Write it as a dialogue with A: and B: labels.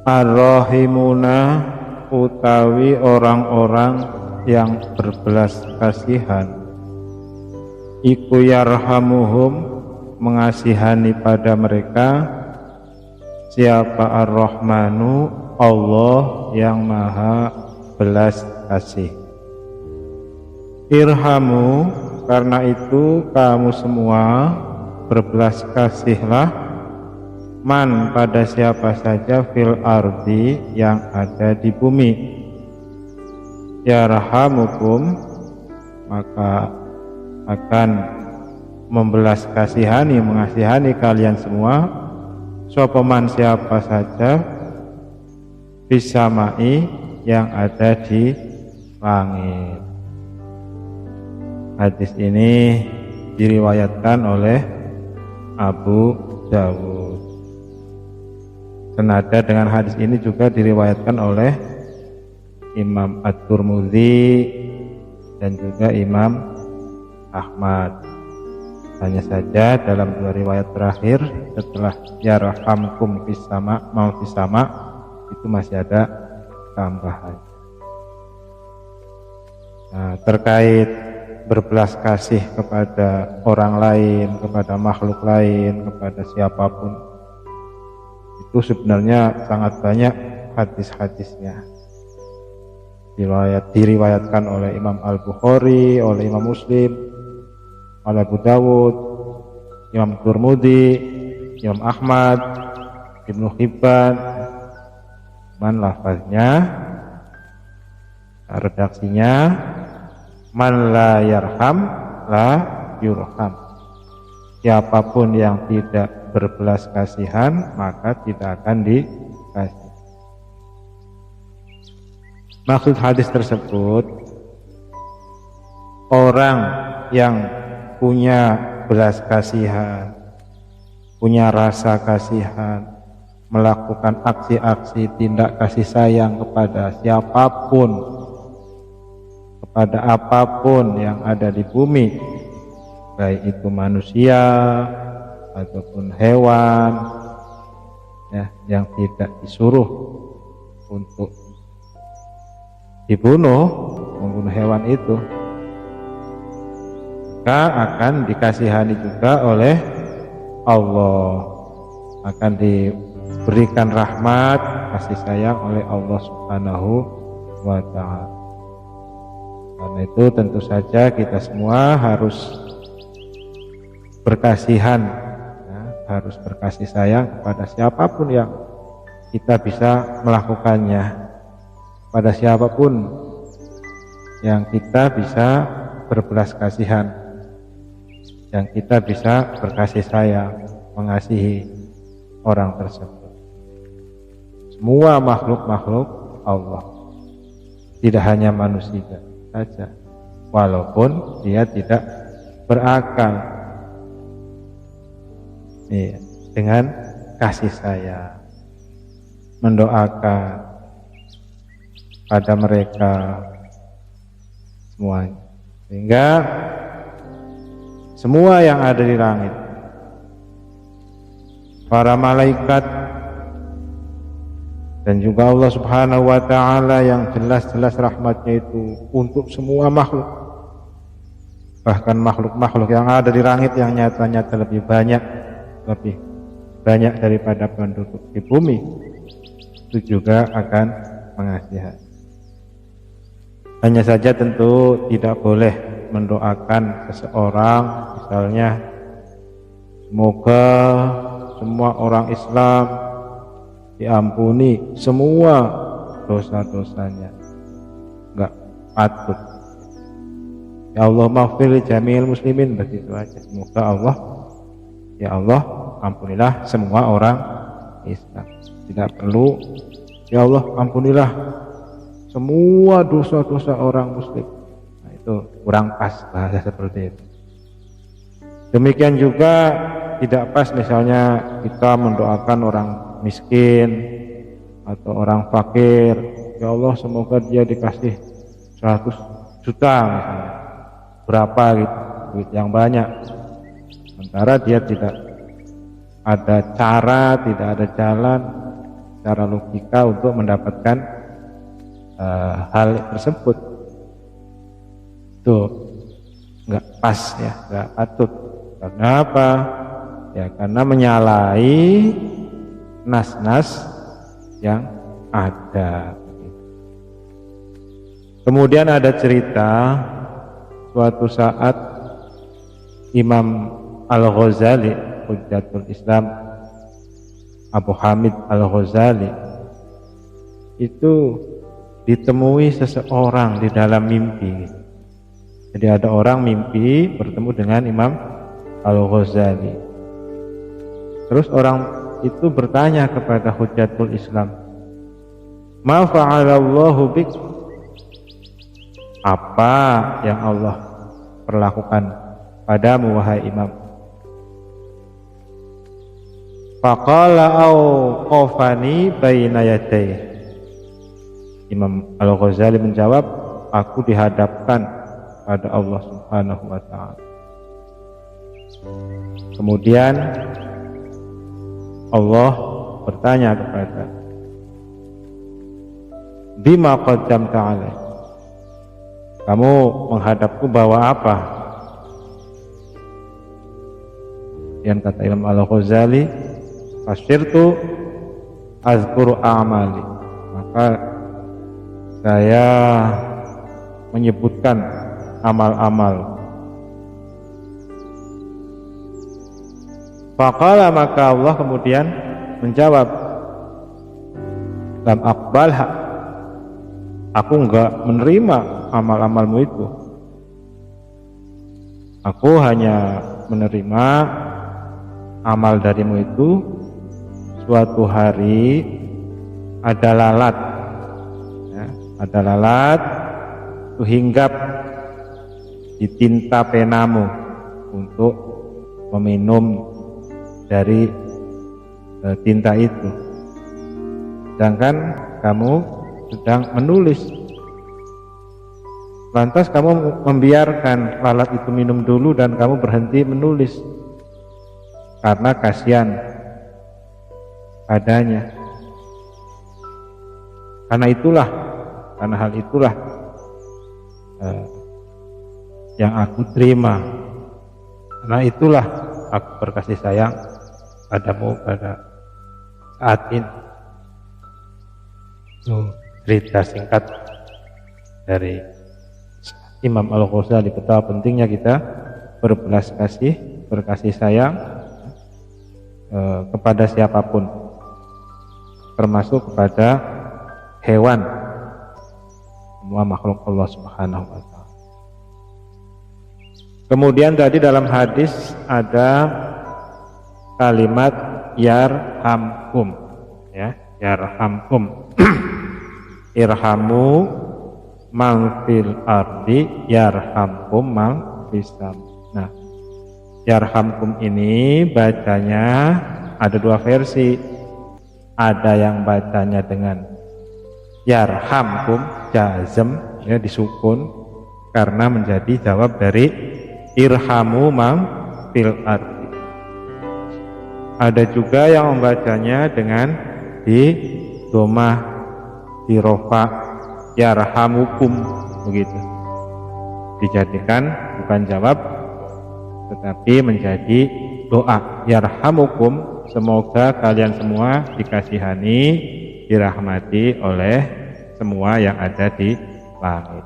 A: Ar-rahimuna utawi orang-orang yang berbelas kasihan, iku yarhamuhum mengasihani pada mereka siapa Ar-Rahmanu, Allah yang maha belas kasih. Irhamu, karena itu kamu semua berbelas kasihlah, man pada siapa saja fil ardi yang ada di bumi. Yarhamukum, maka akan membelas kasihani, mengasihani kalian semua sopaman siapa saja bisamai yang ada di langit. Hadis ini diriwayatkan oleh Abu Dawud. Senada dengan hadis ini juga diriwayatkan oleh Imam At-Tirmidzi dan juga Imam Ahmad. Hanya saja dalam dua riwayat terakhir setelah yarhamkum fis sama mau fis sama itu masih ada tambahan. Nah, terkait berbelas kasih kepada orang lain, kepada makhluk lain, kepada siapapun, itu sebenarnya sangat banyak hadis-hadisnya. Diriwayatkan oleh Imam Al-Bukhari, oleh Imam Muslim, oleh Abu Dawud, Imam Tirmidzi, Imam Ahmad, Ibnu Hibban. Man lafaznya, redaksinya, man la yarham la yurham. Siapapun yang tidak berbelas kasihan maka tidak akan dikasih. Maksud hadis tersebut, orang yang punya belas kasihan, punya rasa kasihan, melakukan aksi-aksi tindak kasih sayang kepada siapapun, kepada apapun yang ada di bumi, baik itu manusia ataupun hewan, ya, yang tidak disuruh untuk dibunuh, membunuh hewan itu, maka akan dikasihani juga oleh Allah, akan diberikan rahmat, kasih sayang oleh Allah Subhanahu wa ta'ala. Karena itu tentu saja kita semua harus berkasihan, ya, harus berkasih sayang kepada siapapun yang kita bisa melakukannya, pada siapapun yang kita bisa berbelas kasihan, yang kita bisa berkasih sayang, mengasihi orang tersebut. Semua makhluk-makhluk Allah, tidak hanya manusia saja, walaupun dia tidak berakal, iya, dengan kasih sayang mendoakan pada mereka semuanya, sehingga semua yang ada di langit, para malaikat dan juga Allah Subhanahu wa ta'ala yang jelas-jelas rahmatnya itu untuk semua makhluk, bahkan makhluk-makhluk yang ada di langit yang nyata-nyata lebih banyak daripada penduduk di bumi, itu juga akan mengasihi. Hanya saja tentu tidak boleh mendoakan seseorang, misalnya semoga semua orang Islam diampuni semua dosa-dosanya. Enggak patut. Ya Allah maghfir li jami'il muslimin, begitu aja. Semoga Allah, ya Allah ampunilah semua orang Islam. Tidak perlu ya Allah ampunilah semua dosa-dosa orang muslim. Nah, itu kurang pas bahasa seperti itu. Demikian juga tidak pas misalnya kita mendoakan orang miskin atau orang fakir, ya Allah semoga dia dikasih 100 juta misalnya, berapa gitu, duit yang banyak, sementara dia tidak ada cara, tidak ada jalan secara logika untuk mendapatkan hal tersebut. Itu nggak pas ya, nggak patut. Karena apa? Ya karena menyalahi nas-nas yang ada. Kemudian ada cerita suatu saat Imam Al-Ghazali, Hujjatul Islam Abu Hamid Al-Ghazali, itu ditemui seseorang di dalam mimpi. Jadi ada orang mimpi bertemu dengan Imam Al-Ghazali. Terus orang itu bertanya kepada Hujjatul Islam, "Ma fa'alallahu bik?" Apa yang Allah perlakukan padamu wahai Imam? Faqala awqafani baina yaday. Imam Al-Ghazali menjawab, aku dihadapkan pada Allah Subhanahu wa ta'ala. Kemudian Allah bertanya kepada, bima qaddamta alaih, kamu menghadapku bawa apa? Yang kata Imam Al-Ghazali, fasirtu azkuru a'mali, maka saya menyebutkan amal-amal. Faqala, maka Allah kemudian menjawab, lam aqbalha, aku enggak menerima amal-amalmu itu. Aku hanya menerima amal darimu itu suatu hari ada lalat, ya, ada lalat itu hinggap di tinta penamu untuk meminum dari tinta itu, sedangkan kamu sedang menulis. Lantas kamu membiarkan lalat itu minum dulu dan kamu berhenti menulis karena kasihan padanya. Karena hal itulah yang aku terima. Karena itulah aku berkasih sayang padamu pada saat ini. Cerita singkat dari Imam Al-Ghazali, betapa pentingnya kita berbelas kasih, berkasih sayang kepada siapapun, termasuk kepada hewan, semua makhluk Allah Subhanahu wa ta'ala. Kemudian tadi dalam hadis ada kalimat yarhamkum, ya, yarhamkum. Irhamu man fil ardi yarhamkum man fis sam. Nah, yarhamkum ini bacanya ada dua versi. Ada yang bacanya dengan yarhamkum jazm, ya, disukun karena menjadi jawab dari irhamu man fil ardi. Ada juga yang membacanya dengan di domah, di rofa, yarhamukum, begitu, dijadikan bukan jawab tetapi menjadi doa. Yarhamukum, semoga kalian semua dikasihani, dirahmati oleh semua yang ada di langit.